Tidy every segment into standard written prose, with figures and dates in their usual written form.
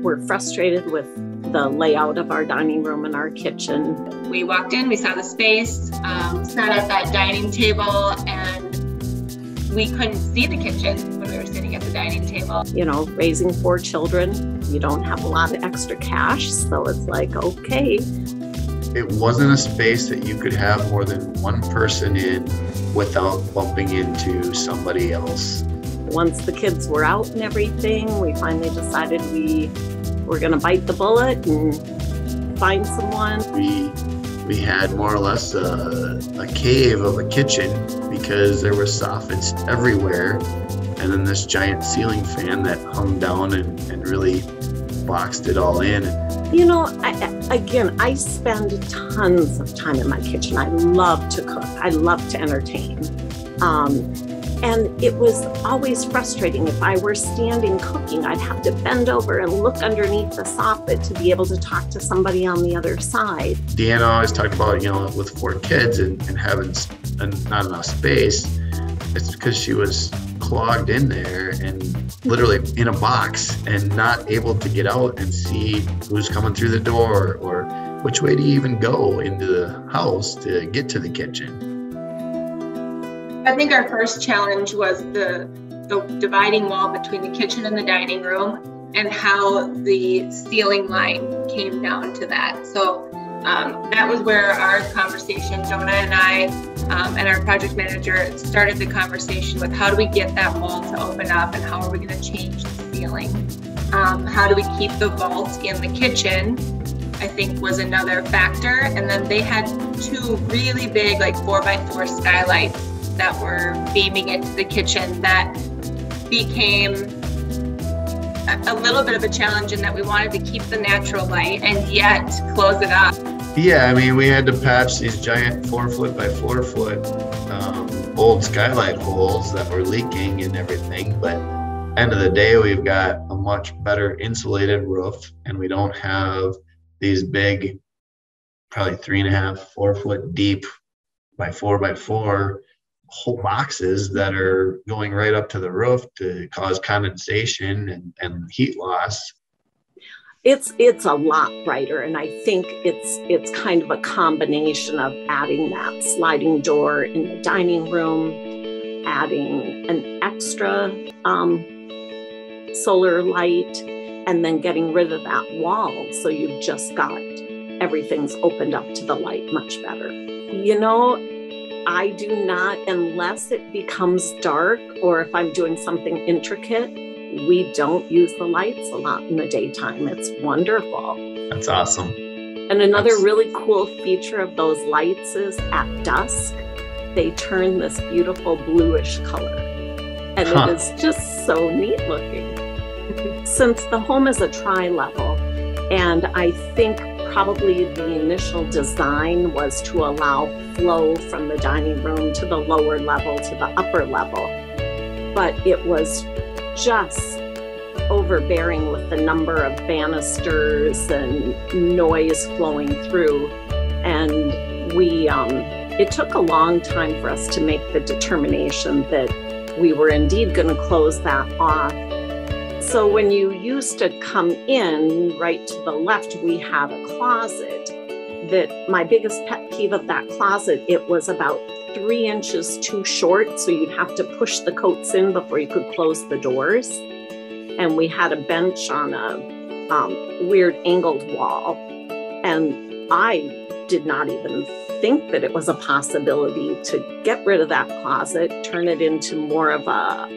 were frustrated with the layout of our dining room and our kitchen. We walked in, we saw the space, sat at that dining table, and we couldn't see the kitchen when we were sitting at the dining table. You know, raising 4 children, you don't have a lot of extra cash, so it's like, okay. It wasn't a space that you could have more than one person in without bumping into somebody else. Once the kids were out and everything, we finally decided we were going to bite the bullet and find someone. We had more or less a cave of a kitchen because there was soffits everywhere, and then this giant ceiling fan that hung down and really boxed it all in. You know, I spend tons of time in my kitchen. I love to cook. I love to entertain. And it was always frustrating. If I were standing cooking, I'd have to bend over and look underneath the soffit to be able to talk to somebody on the other side. Deanna always talked about, you know, with 4 kids and having not enough space. It's because she was clogged in there and literally in a box and not able to get out and see who's coming through the door or which way do you even go into the house to get to the kitchen. I think our first challenge was the dividing wall between the kitchen and the dining room and how the ceiling line came down to that. So that was where our conversation, Jonah and I and our project manager started the conversation with how do we get that wall to open up and how are we going to change the ceiling? How do we keep the vault in the kitchen? I think was another factor. And then they had 2 really big, like 4x4 skylights that were beaming into the kitchen that became a little bit of a challenge in that we wanted to keep the natural light and yet close it up. Yeah, I mean, we had to patch these giant 4-foot by 4-foot old skylight holes that were leaking and everything. But end of the day, we've got a much better insulated roof, and we don't have these big, probably 3.5, 4-foot deep by 4x4 whole boxes that are going right up to the roof to cause condensation and heat loss. It's a lot brighter, and I think it's kind of a combination of adding that sliding door in the dining room, adding an extra solar light, and then getting rid of that wall. So you've just got everything's opened up to the light much better. You know, I do not, unless it becomes dark or if I'm doing something intricate, we don't use the lights a lot in the daytime. It's wonderful. That's awesome. And another really cool feature of those lights is at dusk, they turn this beautiful bluish color. And it is just so neat looking. Since the home is a tri-level, and I think probably the initial design was to allow flow from the dining room to the lower level to the upper level. But it was just overbearing with the number of banisters and noise flowing through. And it took a long time for us to make the determination that we were indeed going to close that off. So when you used to come in right to the left, we had a closet that my biggest pet peeve of that closet, it was about 3 inches too short. So you'd have to push the coats in before you could close the doors. And we had a bench on a weird angled wall. And I did not even think that it was a possibility to get rid of that closet, turn it into more of a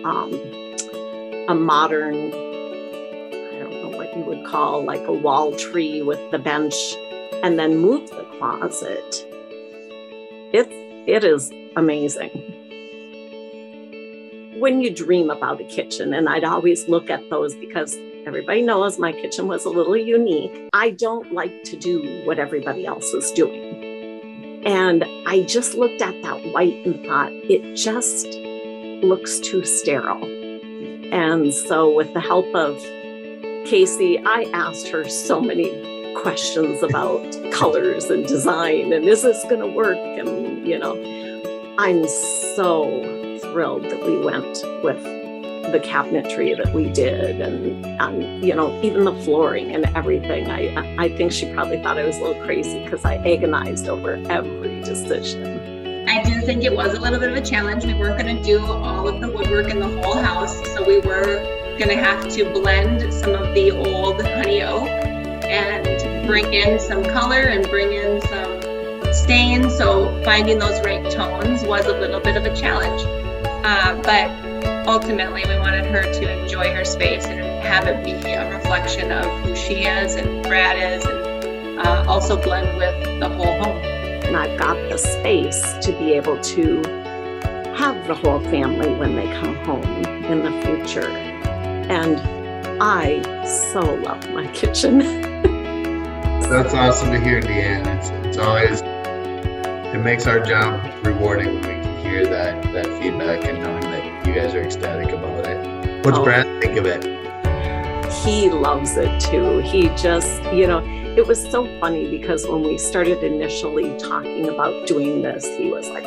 modern, I don't know what you would call like a wall tree with the bench, and then move the closet. It is amazing. When you dream about a kitchen, and I'd always look at those because everybody knows my kitchen was a little unique. I don't like to do what everybody else is doing. And I just looked at that white and thought, it just looks too sterile. And so with the help of Casey, I asked her so many questions about colors and design and is this going to work? And, you know, I'm so thrilled that we went with the cabinetry that we did, and you know, even the flooring and everything. I think she probably thought I was a little crazy because I agonized over every decision. I do think it was a little bit of a challenge. We weren't going to do all of the woodwork in the whole house, so we were going to have to blend some of the old honey oak and bring in some color and bring in some stain. So finding those right tones was a little bit of a challenge, but ultimately we wanted her to enjoy her space and have it be a reflection of who she is and Brad is, and also blend with the whole home. And I've got the space to be able to have the whole family when they come home in the future. And I so love my kitchen. That's awesome to hear, Deanne. It's always, it makes our job rewarding when we can hear that feedback and knowing that you guys are ecstatic about it. What's Brad think of it? He loves it too. He just, you know, it was so funny because when we started initially talking about doing this, he was like,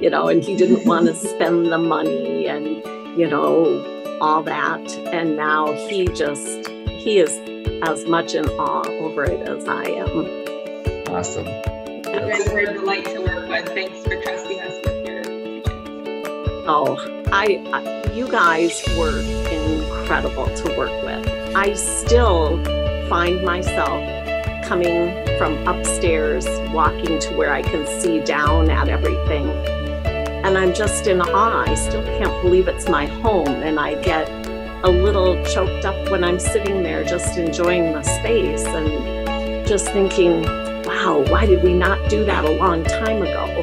you know, and he didn't want to spend the money and, you know, all that. And now he is as much in awe over it as I am. Awesome. You guys were a delight to work with. Thanks for trusting us with your kitchen. Oh, you guys were incredible to work with. I still find myself coming from upstairs, walking to where I can see down at everything. And I'm just in awe. I still can't believe it's my home. And I get a little choked up when I'm sitting there just enjoying the space and just thinking, wow, why did we not do that a long time ago?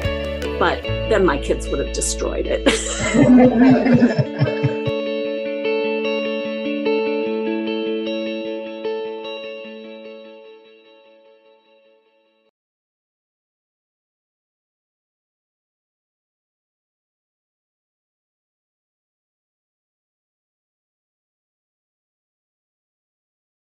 But then my kids would have destroyed it.